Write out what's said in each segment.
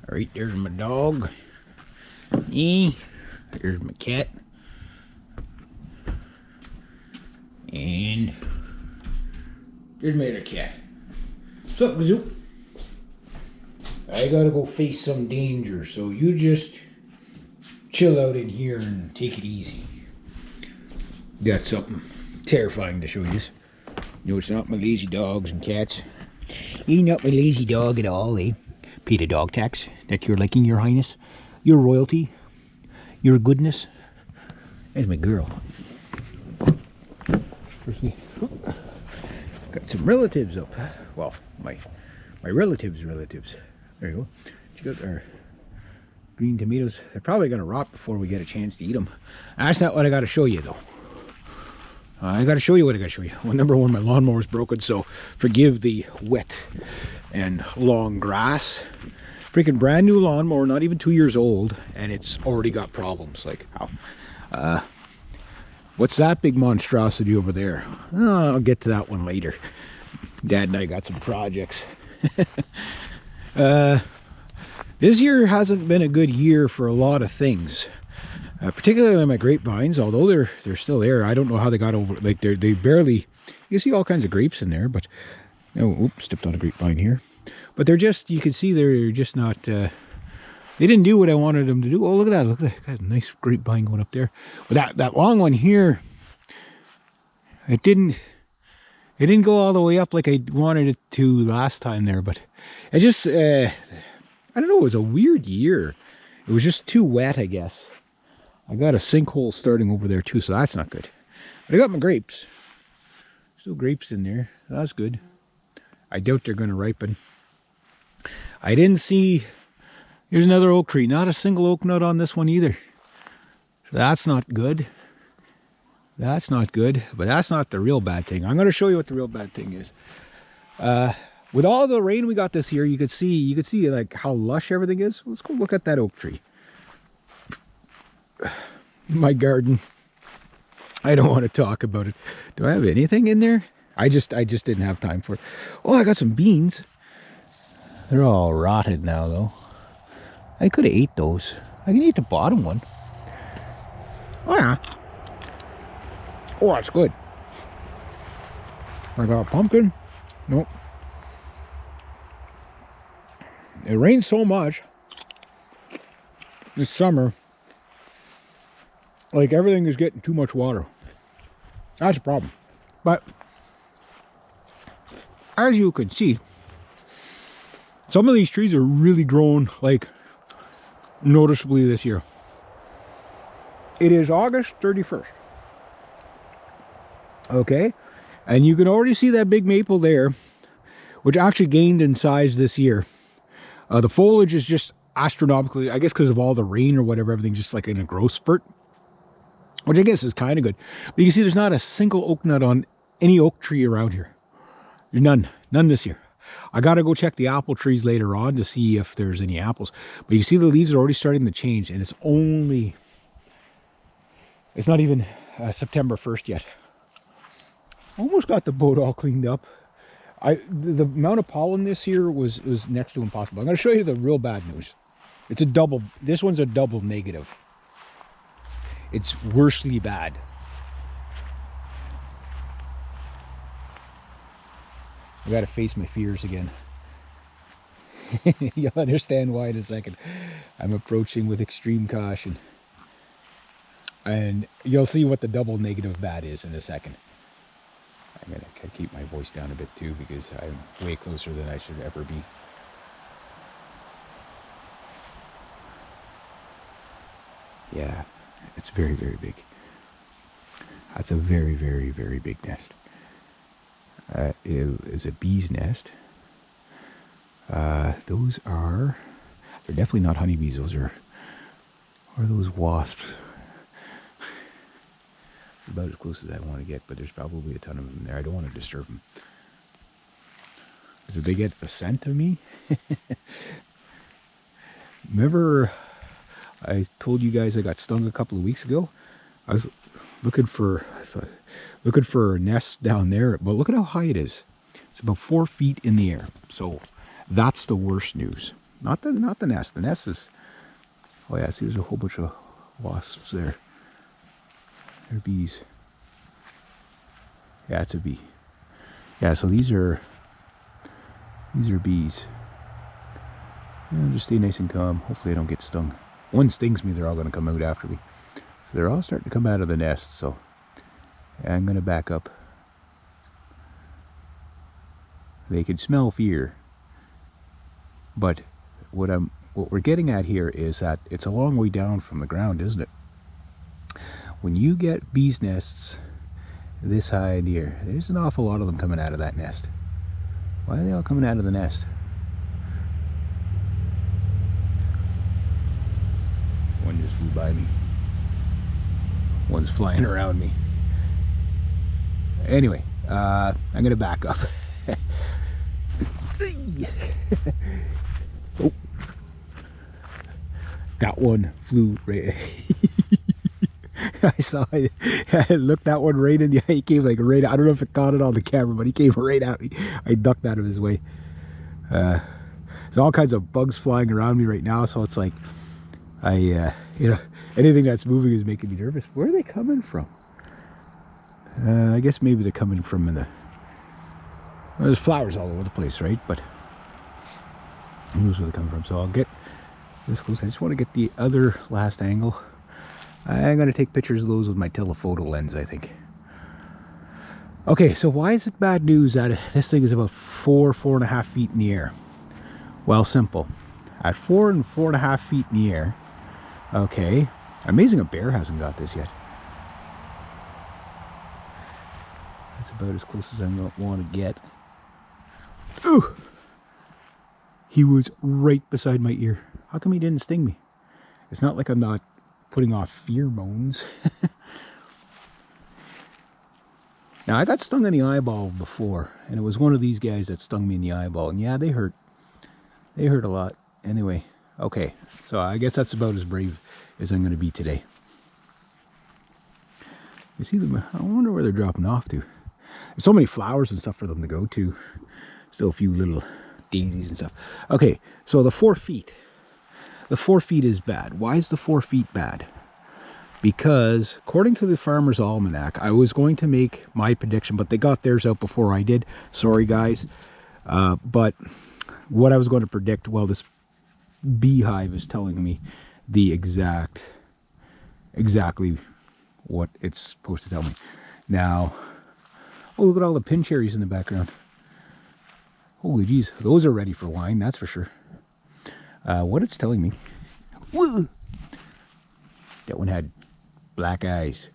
Alright, there's my dog. There's my cat. And there's my other cat. What's up, Gazoo? I gotta go face some danger, so you just chill out in here and take it easy. Got something terrifying to show you. No, it's not my lazy dogs and cats. You're not my lazy dog at all, eh? Pay the dog tax that you're liking, your highness, your royalty, your goodness. There's my girl. Got some relatives up. Well, my relatives' relatives. There you go. You got our green tomatoes. They're probably gonna rot before we get a chance to eat them. That's not what I gotta show you though. I gotta show you what I gotta show you. Well, number one, my lawnmower's broken, so forgive the wet and long grass. Freaking brand new lawnmower, not even 2 years old, and it's already got problems. Like how? What's that big monstrosity over there? Oh, I'll get to that one later. Dad and I got some projects. This year hasn't been a good year for a lot of things. Particularly my grapevines, although they're still there. I don't know how they got over. Like they barely. You see all kinds of grapes in there, but oh, oops, stepped on a grapevine here. But they're just. You can see they're just not. They didn't do what I wanted them to do. Oh, look at that! Look at that! Got a nice grapevine going up there. But that long one here, it didn't go all the way up like I wanted it to last time there. But it just. I don't know. It was a weird year. It was just too wet, I guess. I got a sinkhole starting over there too, so that's not good. But I got my grapes. Still grapes in there. That's good. I doubt they're going to ripen. I didn't see... Here's another oak tree. Not a single oak nut on this one either. So that's not good. That's not good. But that's not the real bad thing. I'm going to show you what the real bad thing is. With all the rain we got this year, you could see like how lush everything is. Let's go look at that oak tree. My garden. I don't want to talk about it. Do I have anything in there? I just didn't have time for it. Oh, I got some beans. They're all rotted now though. I could have ate those. I can eat the bottom one. Oh yeah. Oh, that's good. I got a pumpkin. Nope. It rained so much this summer. Like everything is getting too much water. That's a problem. But as you can see, some of these trees are really grown like noticeably this year. It is August 31st. Okay, and you can already see that big maple there, which actually gained in size this year. The foliage is just astronomically, I guess because of all the rain or whatever, everything's just like in a growth spurt. Which I guess is kind of good. But you can see there's not a single oak nut on any oak tree around here. There's none. None this year. I got to go check the apple trees later on to see if there's any apples. But you see the leaves are already starting to change. And it's not even September 1st yet. Almost got the boat all cleaned up. The amount of pollen this year was next to impossible. I'm going to show you the real bad news. It's a double. This one's a double negative. It's worsely bad. I gotta face my fears again. You'll understand why in a second. I'm approaching with extreme caution. And you'll see what the double negative bad is in a second. I'm gonna keep my voice down a bit too because I'm way closer than I should ever be. Yeah. It's very, very big. That's a very, very, very big nest. It is a bee's nest. Those are... They're definitely not honeybees. Those are those wasps. It's about as close as I want to get, but there's probably a ton of them there. I don't want to disturb them. Did they get the scent of me? Remember... I told you guys I got stung a couple of weeks ago. I was looking for a nest down there, but look at how high it is. It's about 4 feet in the air. So that's the worst news. Not the nest. The nest is, oh yeah, see there's a whole bunch of wasps there. They're bees. Yeah, it's a bee. Yeah, so these are bees. Yeah, just stay nice and calm. Hopefully I don't get stung. One stings me, they're all going to come out after me. So they're all starting to come out of the nest, so yeah, I'm going to back up. They can smell fear. But what we're getting at here is that it's a long way down from the ground, isn't it? When you get bees' nests this high in the air, there's an awful lot of them coming out of that nest. Why are they all coming out of the nest? One just flew by me. One's flying around me. Anyway, I'm gonna back up. Oh, that one flew right. I saw it. I looked that one right in the eye. He came like right. I don't know if it caught it on the camera, but he came right at me. I ducked out of his way. There's all kinds of bugs flying around me right now, so it's like you know, anything that's moving is making me nervous. Where are they coming from? I guess maybe they're coming from in the. Well, there's flowers all over the place, right? But who knows where they're coming from? So I'll get this close. I just want to get the other last angle. I'm going to take pictures of those with my telephoto lens, I think. Okay, so why is it bad news that this thing is about 4.5 feet in the air? Well, simple. At 4 and 4.5 feet in the air, okay, amazing a bear hasn't got this yet. That's about as close as I want to get. Ooh! He was right beside my ear. How come he didn't sting me? It's not like I'm not putting off pheromones. Now, I got stung in the eyeball before, and it was one of these guys that stung me in the eyeball, and yeah, they hurt. They hurt a lot. Anyway, okay, so I guess that's about as brave as I'm going to be today. You see them? I wonder where they're dropping off to. There's so many flowers and stuff for them to go to. Still a few little daisies and stuff. Okay, so the 4 feet. The 4 feet is bad. Why is the 4 feet bad? Because according to the Farmer's Almanac, I was going to make my prediction, but they got theirs out before I did. Sorry, guys. But what I was going to predict, well, this beehive is telling me the exactly what it's supposed to tell me. Now, oh, look at all the pin cherries in the background. Holy jeez, those are ready for wine, that's for sure. What it's telling me, whoa, that one had black eyes.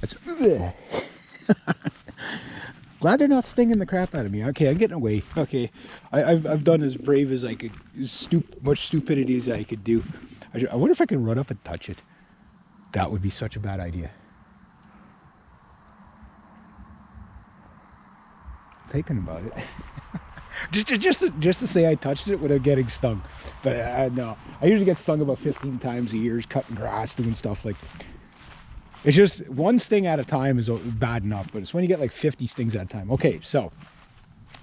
That's glad they're not stinging the crap out of me. Okay, I'm getting away. Okay, I've done as brave as I could, much stupidity as I could do. I wonder if I can run up and touch it. That would be such a bad idea. Thinking about it. just to say I touched it without getting stung. But no, I usually get stung about 15 times a year, cutting grass, doing stuff like. It's just one sting at a time is bad enough, but it's when you get like 50 stings at a time. Okay, so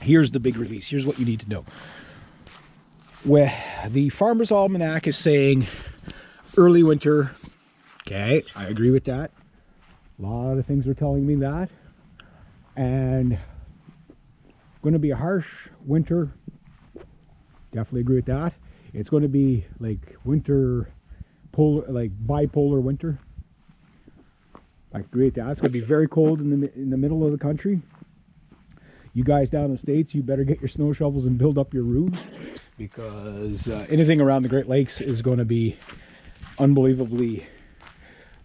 here's the big release. Here's what you need to know. Where the Farmer's Almanac is saying early winter. Okay, I agree with that. A lot of things are telling me that. And going to be a harsh winter. Definitely agree with that. It's going to be like winter, like bipolar winter. I agree with that. It's going to be very cold in the middle of the country. You guys down in the States, you better get your snow shovels and build up your roofs, because anything around the Great Lakes is going to be unbelievably,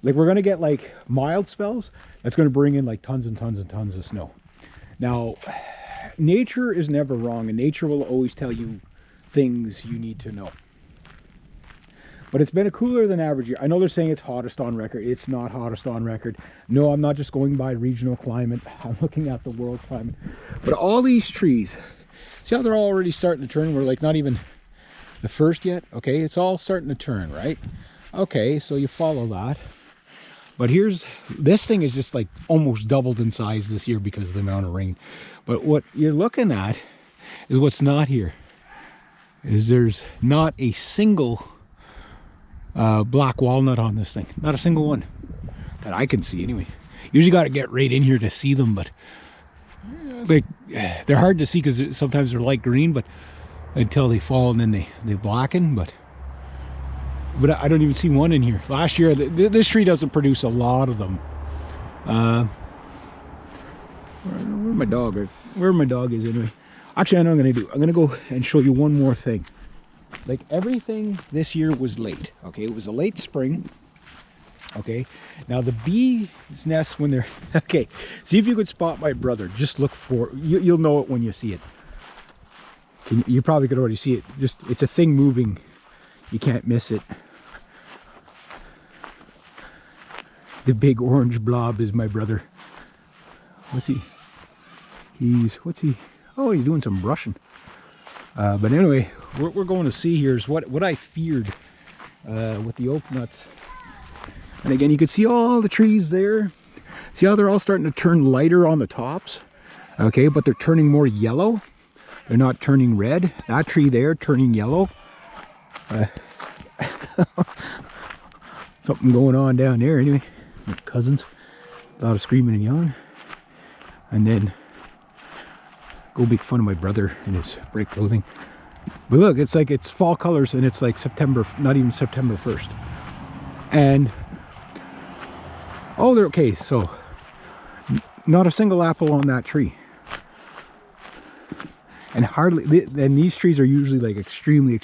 like, we're going to get like mild spells that's going to bring in like tons and tons and tons of snow. Now, nature is never wrong, and nature will always tell you things you need to know. But it's been a cooler than average year. I know they're saying it's hottest on record. It's not hottest on record. No, I'm not just going by regional climate. I'm looking at the world climate. But all these trees, see how they're already starting to turn? We're like not even the first yet. Okay, it's all starting to turn, right? Okay, so you follow that. But here's, this thing is just like almost doubled in size this year because of the amount of rain. But what you're looking at is what's not here. Is there's not a single black walnut on this thing. Not a single one that I can see anyway. Usually got to get right in here to see them, but like they're hard to see because sometimes they're light green, but until they fall and then they blacken. But I don't even see one in here. Last year, this tree doesn't produce a lot of them. Where my dog is? Where my dog is anyway. Actually, I know what I'm gonna do. I'm gonna go and show you one more thing. Like everything this year was late. Okay, it was a late spring. Okay, now the bees nest when they're okay. See if you could spot my brother. Just look for you'll know it when you see it. You probably could already see it. Just it's a thing moving. You can't miss it. The big orange blob is my brother. What's he? What's he? Oh, he's doing some brushing. But anyway, what we're going to see here is what I feared with the oak nuts. And again, you can see all the trees there. See how they're all starting to turn lighter on the tops? Okay, but they're turning more yellow. They're not turning red. That tree there turning yellow. Something going on down there anyway. My cousins. A lot of screaming and yelling. And then go make fun of my brother in his bright clothing. But look, it's like it's fall colors and it's like September, not even September 1st. And oh, they're okay. So not a single apple on that tree. And hardly, and these trees are usually like extremely